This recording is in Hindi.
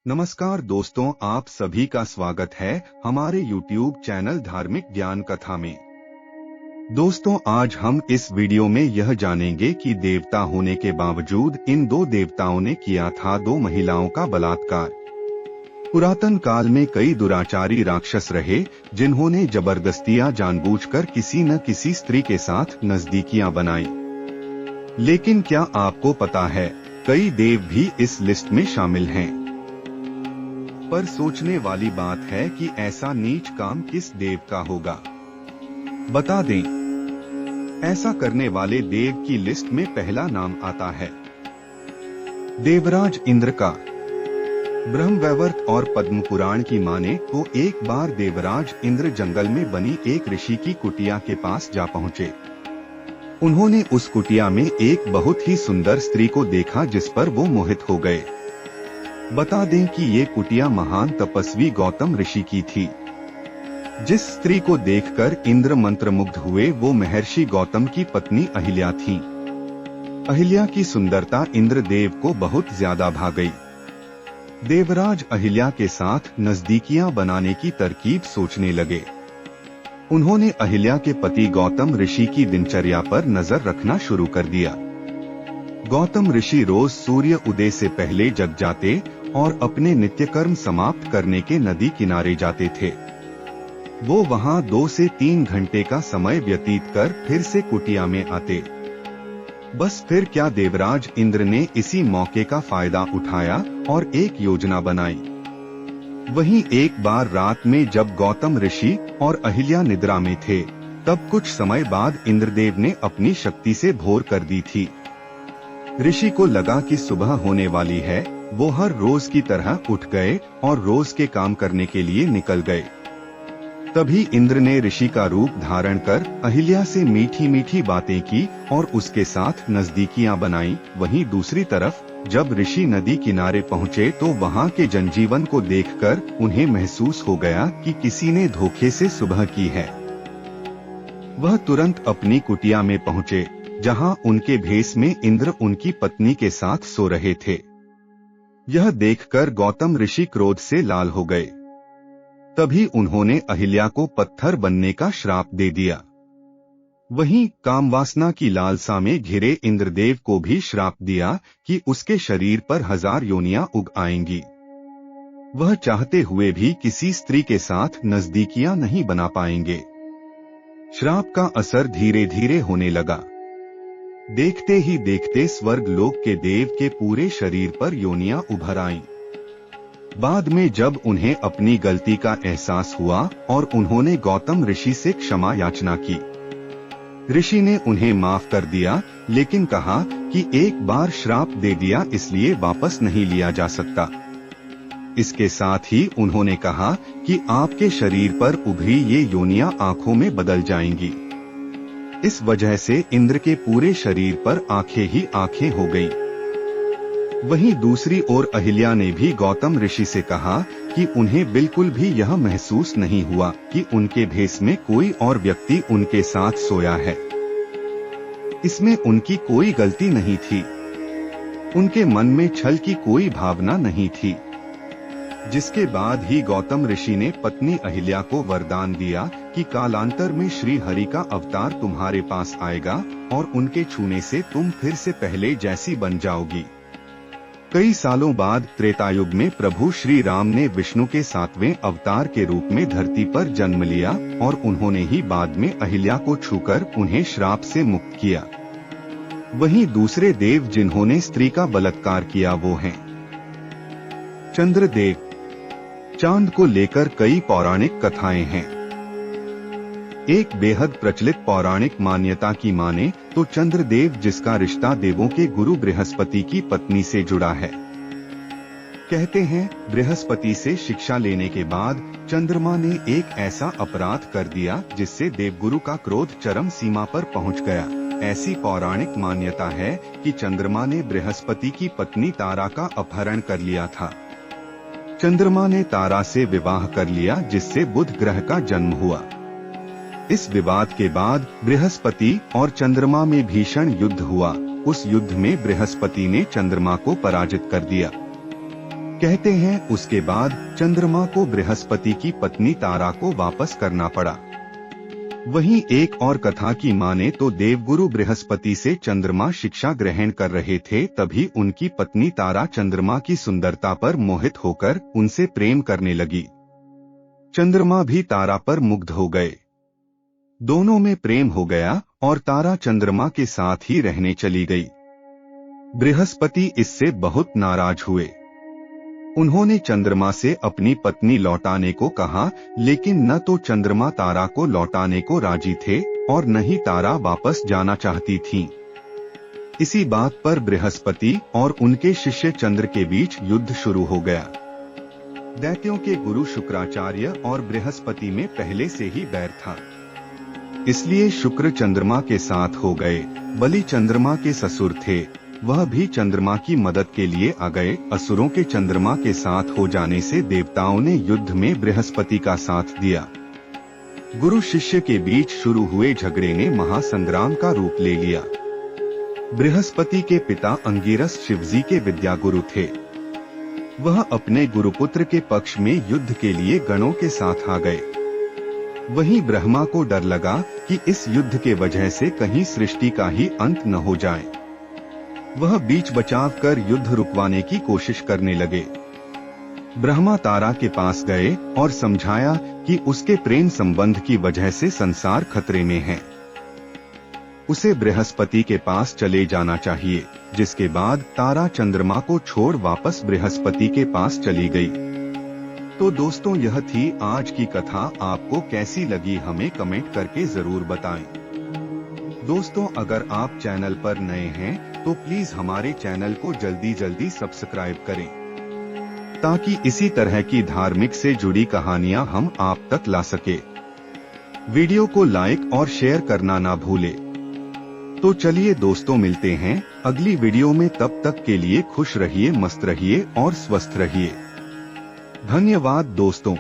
नमस्कार दोस्तों, आप सभी का स्वागत है हमारे YouTube चैनल धार्मिक ज्ञान कथा में। दोस्तों, आज हम इस वीडियो में यह जानेंगे कि देवता होने के बावजूद इन दो देवताओं ने किया था दो महिलाओं का बलात्कार। पुरातन काल में कई दुराचारी राक्षस रहे जिन्होंने जबरदस्तियां जानबूझकर किसी न किसी स्त्री के साथ नजदीकियां बनाई। लेकिन क्या आपको पता है, कई देव भी इस लिस्ट में शामिल हैं। पर सोचने वाली बात है कि ऐसा नीच काम किस देव का होगा। बता दें, ऐसा करने वाले देव की लिस्ट में पहला नाम आता है देवराज इंद्र का। ब्रह्मवैवर्त और पद्म पुराण की माने तो एक बार देवराज इंद्र जंगल में बनी एक ऋषि की कुटिया के पास जा पहुंचे। उन्होंने उस कुटिया में एक बहुत ही सुंदर स्त्री को देखा जिस पर वो मोहित हो गए। बता दें कि ये कुटिया महान तपस्वी गौतम ऋषि की थी। जिस स्त्री को देखकर इंद्र मंत्रमुग्ध हुए वो महर्षि गौतम की पत्नी अहिल्या थी। अहिल्या की सुंदरता इंद्रदेव को बहुत ज्यादा भा गई। देवराज अहिल्या के साथ नजदीकियां बनाने की तरकीब सोचने लगे। उन्होंने अहिल्या के पति गौतम ऋषि की दिनचर्या पर नजर रखना शुरू कर दिया। गौतम ऋषि रोज सूर्य उदय से पहले जग जाते और अपने नित्य कर्म समाप्त करने के नदी किनारे जाते थे। वो वहां 2 से 3 घंटे का समय व्यतीत कर फिर से कुटिया में आते। बस फिर क्या, देवराज इंद्र ने इसी मौके का फायदा उठाया और एक योजना बनाई। वहीं एक बार रात में जब गौतम ऋषि और अहिल्या निद्रा में थे, तब कुछ समय बाद इंद्रदेव ने अपनी शक्ति से भोर कर दी थी। ऋषि को लगा कि सुबह होने वाली है। वो हर रोज की तरह उठ गए और रोज के काम करने के लिए निकल गए। तभी इंद्र ने ऋषि का रूप धारण कर अहिल्या से मीठी मीठी बातें की और उसके साथ नजदीकियां बनाई। वहीं दूसरी तरफ जब ऋषि नदी किनारे पहुंचे तो वहां के जनजीवन को देखकर उन्हें महसूस हो गया कि किसी ने धोखे से सुबह की है। वह तुरंत अपनी कुटिया में पहुंचे, जहां उनके भेष में इंद्र उनकी पत्नी के साथ सो रहे थे। यह देखकर गौतम ऋषि क्रोध से लाल हो गए। तभी उन्होंने अहिल्या को पत्थर बनने का श्राप दे दिया। वहीं कामवासना की लालसा में घिरे इंद्रदेव को भी श्राप दिया कि उसके शरीर पर 1000 योनियां उग आएंगी। वह चाहते हुए भी किसी स्त्री के साथ नजदीकियां नहीं बना पाएंगे। श्राप का असर धीरे धीरे होने लगा। देखते ही देखते स्वर्ग लोक के देव के पूरे शरीर पर योनियां उभर आईं। बाद में जब उन्हें अपनी गलती का एहसास हुआ और उन्होंने गौतम ऋषि से क्षमा याचना की, ऋषि ने उन्हें माफ कर दिया, लेकिन कहा कि एक बार श्राप दे दिया इसलिए वापस नहीं लिया जा सकता। इसके साथ ही उन्होंने कहा कि आपके शरीर पर उभरी ये योनियां आंखों में बदल जाएंगी। इस वजह से इंद्र के पूरे शरीर पर आंखें ही आंखें हो गईं। वहीं दूसरी ओर अहिल्या ने भी गौतम ऋषि से कहा कि उन्हें बिल्कुल भी यह महसूस नहीं हुआ कि उनके भेष में कोई और व्यक्ति उनके साथ सोया है। इसमें उनकी कोई गलती नहीं थी। उनके मन में छल की कोई भावना नहीं थी। जिसके बाद ही गौतम ऋषि ने पत्नी अहिल्या को वरदान दिया कि कालांतर में श्री हरि का अवतार तुम्हारे पास आएगा और उनके छूने से तुम फिर से पहले जैसी बन जाओगी। कई सालों बाद त्रेतायुग में प्रभु श्री राम ने विष्णु के 7वें अवतार के रूप में धरती पर जन्म लिया और उन्होंने ही बाद में अहिल्या को छूकर उन्हें श्राप से मुक्त किया। वहीं दूसरे देव जिन्होंने स्त्री का बलात्कार किया वो हैं चंद्रदेव। चांद को लेकर कई पौराणिक कथाएं हैं। एक बेहद प्रचलित पौराणिक मान्यता की माने तो चंद्रदेव, जिसका रिश्ता देवों के गुरु बृहस्पति की पत्नी से जुड़ा है। कहते हैं बृहस्पति से शिक्षा लेने के बाद चंद्रमा ने एक ऐसा अपराध कर दिया जिससे देवगुरु का क्रोध चरम सीमा पर पहुंच गया। ऐसी पौराणिक मान्यता है कि चंद्रमा ने बृहस्पति की पत्नी तारा का अपहरण कर लिया था। चंद्रमा ने तारा से विवाह कर लिया, जिससे बुध ग्रह का जन्म हुआ। इस विवाद के बाद बृहस्पति और चंद्रमा में भीषण युद्ध हुआ। उस युद्ध में बृहस्पति ने चंद्रमा को पराजित कर दिया। कहते हैं उसके बाद चंद्रमा को बृहस्पति की पत्नी तारा को वापस करना पड़ा। वहीं एक और कथा की माने तो देवगुरु बृहस्पति से चंद्रमा शिक्षा ग्रहण कर रहे थे, तभी उनकी पत्नी तारा चंद्रमा की सुंदरता पर मोहित होकर उनसे प्रेम करने लगी। चंद्रमा भी तारा पर मुग्ध हो गए। दोनों में प्रेम हो गया और तारा चंद्रमा के साथ ही रहने चली गई। बृहस्पति इससे बहुत नाराज हुए। उन्होंने चंद्रमा से अपनी पत्नी लौटाने को कहा, लेकिन न तो चंद्रमा तारा को लौटाने को राजी थे और न ही तारा वापस जाना चाहती थी। इसी बात पर बृहस्पति और उनके शिष्य चंद्र के बीच युद्ध शुरू हो गया। दैत्यों के गुरु शुक्राचार्य और बृहस्पति में पहले से ही बैर था, इसलिए शुक्र चंद्रमा के साथ हो गए। बलि चंद्रमा के ससुर थे, वह भी चंद्रमा की मदद के लिए आ गए। असुरों के चंद्रमा के साथ हो जाने से देवताओं ने युद्ध में बृहस्पति का साथ दिया। गुरु शिष्य के बीच शुरू हुए झगड़े ने महासंग्राम का रूप ले लिया। बृहस्पति के पिता अंगिरस शिवजी के विद्यागुरु थे। वह अपने गुरुपुत्र के पक्ष में युद्ध के लिए गणों के साथ आ गए। वहीं ब्रह्मा को डर लगा कि इस युद्ध के वजह से कहीं सृष्टि का ही अंत न हो जाए। वह बीच बचाव कर युद्ध रुकवाने की कोशिश करने लगे। ब्रह्मा तारा के पास गए और समझाया कि उसके प्रेम संबंध की वजह से संसार खतरे में है, उसे बृहस्पति के पास चले जाना चाहिए। जिसके बाद तारा चंद्रमा को छोड़ वापस बृहस्पति के पास चली गई। तो दोस्तों, यह थी आज की कथा। आपको कैसी लगी हमें कमेंट करके जरूर बताएं। दोस्तों, अगर आप चैनल पर नए हैं तो प्लीज हमारे चैनल को जल्दी सब्सक्राइब करें, ताकि इसी तरह की धार्मिक से जुड़ी कहानियां हम आप तक ला सके। वीडियो को लाइक और शेयर करना ना भूलें। तो चलिए दोस्तों, मिलते हैं अगली वीडियो में। तब तक के लिए खुश रहिए, मस्त रहिए और स्वस्थ रहिए। धन्यवाद दोस्तों।